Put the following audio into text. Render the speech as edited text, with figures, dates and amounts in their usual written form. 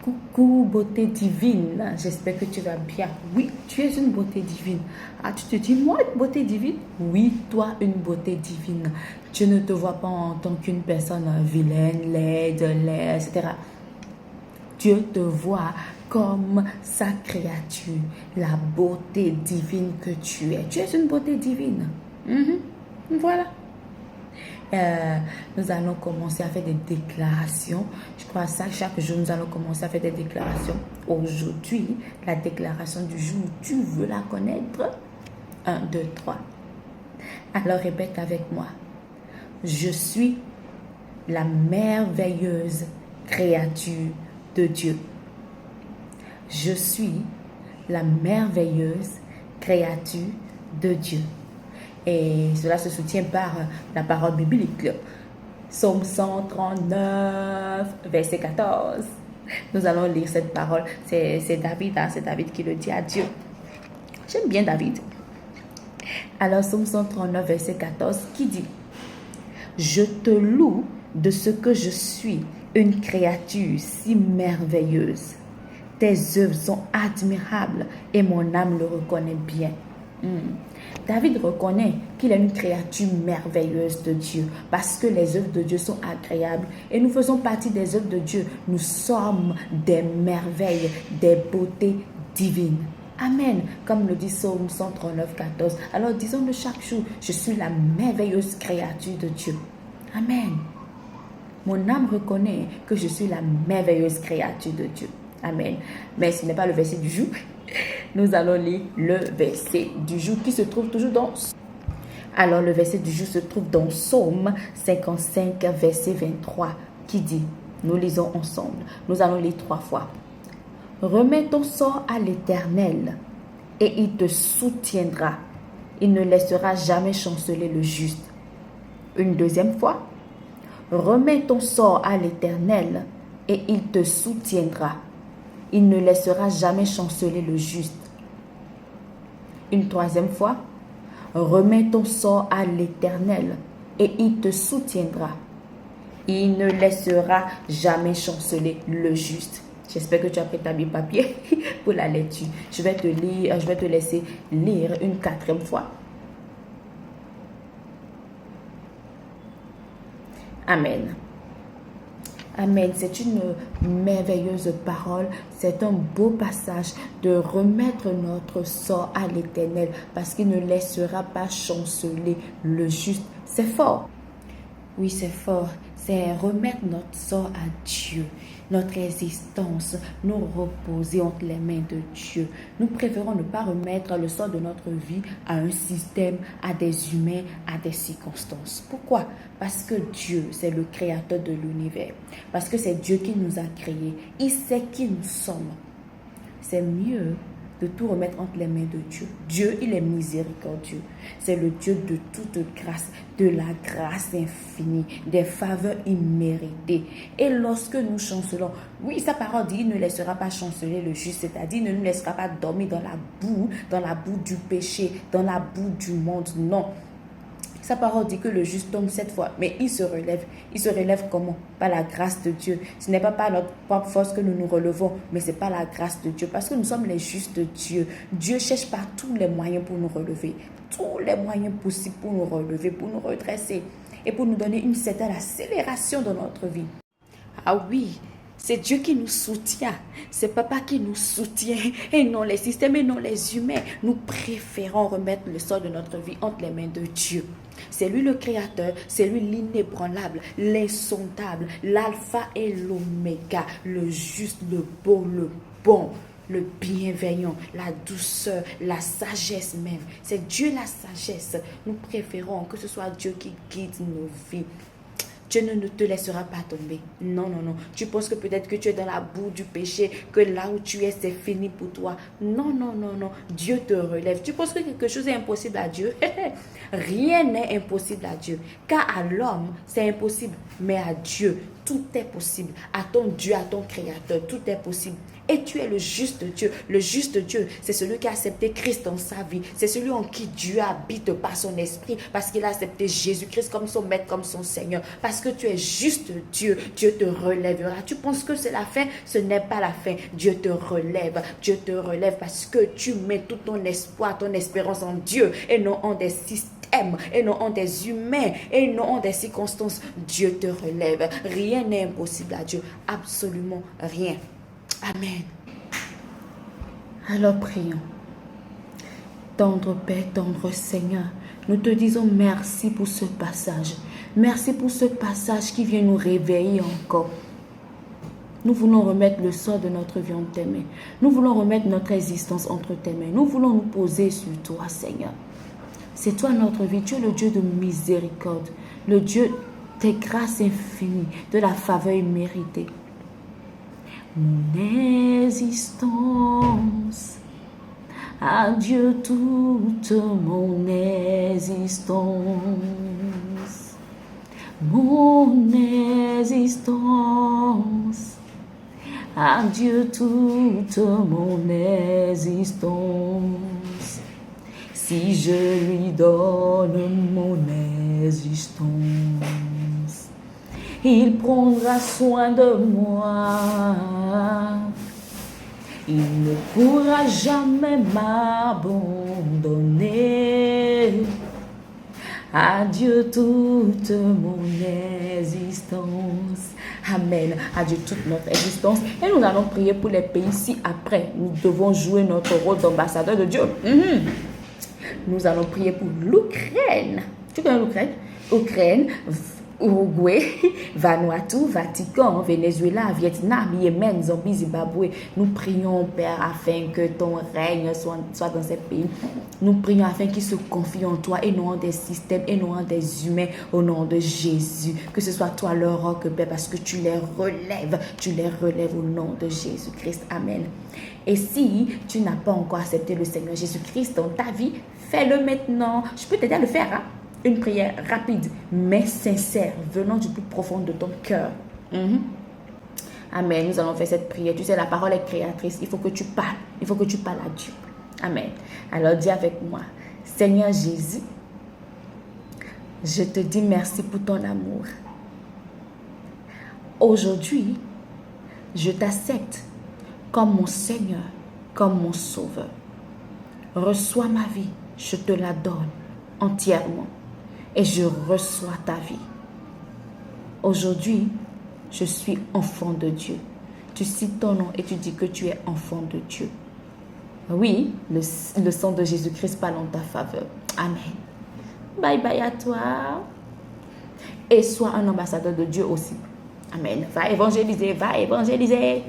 Coucou beauté divine, j'espère que tu vas bien. Oui, tu es une beauté divine. Ah, tu te dis, moi, une beauté divine? Oui, toi, une beauté divine. Tu ne te vois pas en tant qu'une personne vilaine, laide, etc. Dieu te voit comme sa créature, la beauté divine que tu es. Tu es une beauté divine. Voilà. Nous allons commencer à faire des déclarations. Je crois ça, chaque jour, nous allons commencer à faire des déclarations. Aujourd'hui, la déclaration du jour, tu veux la connaître? 1, 2, 3. Alors répète avec moi. Je suis la merveilleuse créature de Dieu. Je suis la merveilleuse créature de Dieu. Et cela se soutient par la parole biblique. Psaume 139, verset 14. Nous allons lire cette parole. C'est David, c'est David qui le dit à Dieu. J'aime bien David. Alors, Psaume 139, verset 14, qui dit: Je te loue de ce que je suis, une créature si merveilleuse. Tes œuvres sont admirables et mon âme le reconnaît bien. David reconnaît qu'il est une créature merveilleuse de Dieu parce que les œuvres de Dieu sont agréables et nous faisons partie des œuvres de Dieu. Nous sommes des merveilles, des beautés divines. Amen. Comme le dit Psaume 139, 14. Alors disons-le chaque jour, je suis la merveilleuse créature de Dieu. Amen. Mon âme reconnaît que je suis la merveilleuse créature de Dieu. Amen. Mais ce n'est pas le verset du jour. Nous allons lire le verset du jour qui se trouve toujours dans... Alors le verset du jour se trouve dans Psaume 55, verset 23, qui dit, nous lisons ensemble, nous allons lire 3 fois. Remets ton sort à l'Éternel et il te soutiendra. Il ne laissera jamais chanceler le juste. Une deuxième fois. Remets ton sort à l'Éternel et il te soutiendra. Il ne laissera jamais chanceler le juste. Une troisième fois. Remets ton sort à l'Éternel et il te soutiendra. Il ne laissera jamais chanceler le juste. J'espère que tu as pris ta Bible papier pour la lecture. Je vais te laisser lire une 4e fois. Amen. Amen. C'est une merveilleuse parole. C'est un beau passage de remettre notre sort à l'Éternel parce qu'il ne laissera pas chanceler le juste. C'est fort. Oui, c'est fort. C'est remettre notre sort à Dieu. Notre existence, nous reposer entre les mains de Dieu. Nous préférons ne pas remettre le sort de notre vie à un système, à des humains, à des circonstances. Pourquoi? Parce que Dieu, c'est le créateur de l'univers. Parce que c'est Dieu qui nous a créés. Il sait qui nous sommes. C'est mieux de tout remettre entre les mains de Dieu. Dieu, il est miséricordieux. C'est le Dieu de toute grâce, de la grâce infinie, des faveurs imméritées. Et lorsque nous chancelons, oui, sa parole dit, il ne laissera pas chanceler le juste, c'est-à-dire, il ne nous laissera pas dormir dans la boue du péché, dans la boue du monde. Non. Sa parole dit que le juste tombe 7 fois, mais il se relève. Il se relève comment? Par la grâce de Dieu. Ce n'est pas par notre propre force que nous nous relevons, mais c'est par la grâce de Dieu. Parce que nous sommes les justes de Dieu. Dieu cherche par tous les moyens pour nous relever. Tous les moyens possibles pour nous relever, pour nous redresser et pour nous donner une certaine accélération dans notre vie. Ah oui, c'est Dieu qui nous soutient. C'est Papa qui nous soutient. Et non les systèmes et non les humains. Nous préférons remettre le sort de notre vie entre les mains de Dieu. C'est lui le créateur, c'est lui l'inébranlable, l'insondable, l'alpha et l'oméga, le juste, le beau, le bon, le bienveillant, la douceur, la sagesse même. C'est Dieu la sagesse. Nous préférons que ce soit Dieu qui guide nos vies. Dieu ne te laissera pas tomber. Non, non, non. Tu penses que peut-être que tu es dans la boue du péché, que là où tu es, c'est fini pour toi. Non, non, non, non. Dieu te relève. Tu penses que quelque chose est impossible à Dieu? Rien n'est impossible à Dieu. Car à l'homme, c'est impossible. Mais à Dieu, tout est possible. À ton Dieu, à ton Créateur, tout est possible. Et tu es le juste Dieu. Le juste Dieu, c'est celui qui a accepté Christ dans sa vie. C'est celui en qui Dieu habite par son esprit. Parce qu'il a accepté Jésus-Christ comme son maître, comme son Seigneur. Parce que tu es juste Dieu. Dieu te relèvera. Tu penses que c'est la fin? Ce n'est pas la fin. Dieu te relève. Dieu te relève parce que tu mets tout ton espoir, ton espérance en Dieu et non en des systèmes, et non en des humains, et non en des circonstances. Dieu te relève. Rien n'est impossible à Dieu. Absolument rien. Amen. Alors prions. Tendre Père, tendre Seigneur, nous te disons merci pour ce passage. Merci pour ce passage qui vient nous réveiller encore. Nous voulons remettre le sort de notre vie entre tes mains. Nous voulons remettre notre existence entre tes mains. Nous voulons nous poser sur toi, Seigneur. C'est toi notre vie. Tu es le Dieu de miséricorde, le Dieu des grâces infinies, de la faveur imméritée. Mon existence, à Dieu toute mon existence. Mon existence, à Dieu toute mon existence. Si je lui donne mon existence, il prendra soin de moi. Il ne pourra jamais m'abandonner. À Dieu toute mon existence. Amen. À Dieu toute notre existence. Et nous allons prier pour les pays ci-après. Nous devons jouer notre rôle d'ambassadeur de Dieu. Nous allons prier pour l'Ukraine. Tu connais l'Ukraine? Ukraine, Uruguay, Vanuatu, Vatican, Venezuela, Vietnam, Yémen, Zambie, Zimbabwe. Nous prions, Père, afin que ton règne soit dans ces pays. Nous prions afin qu'ils se confient en toi et non en des systèmes et non en des humains, au nom de Jésus. Que ce soit toi leur roc, Père, parce que tu les relèves au nom de Jésus-Christ. Amen. Et si tu n'as pas encore accepté le Seigneur Jésus-Christ dans ta vie, fais-le maintenant. Je peux t'aider à le faire, hein? Une prière rapide, mais sincère, venant du plus profond de ton cœur. Amen. Nous allons faire cette prière. Tu sais, la parole est créatrice. Il faut que tu parles. Il faut que tu parles à Dieu. Amen. Alors dis avec moi, Seigneur Jésus, je te dis merci pour ton amour. Aujourd'hui, je t'accepte comme mon Seigneur, comme mon Sauveur. Reçois ma vie, je te la donne entièrement. Et je reçois ta vie. Aujourd'hui, je suis enfant de Dieu. Tu cites ton nom et tu dis que tu es enfant de Dieu. Oui, le sang de Jésus-Christ parle en ta faveur. Amen. Bye bye à toi. Et sois un ambassadeur de Dieu aussi. Amen. Va évangéliser, va évangéliser.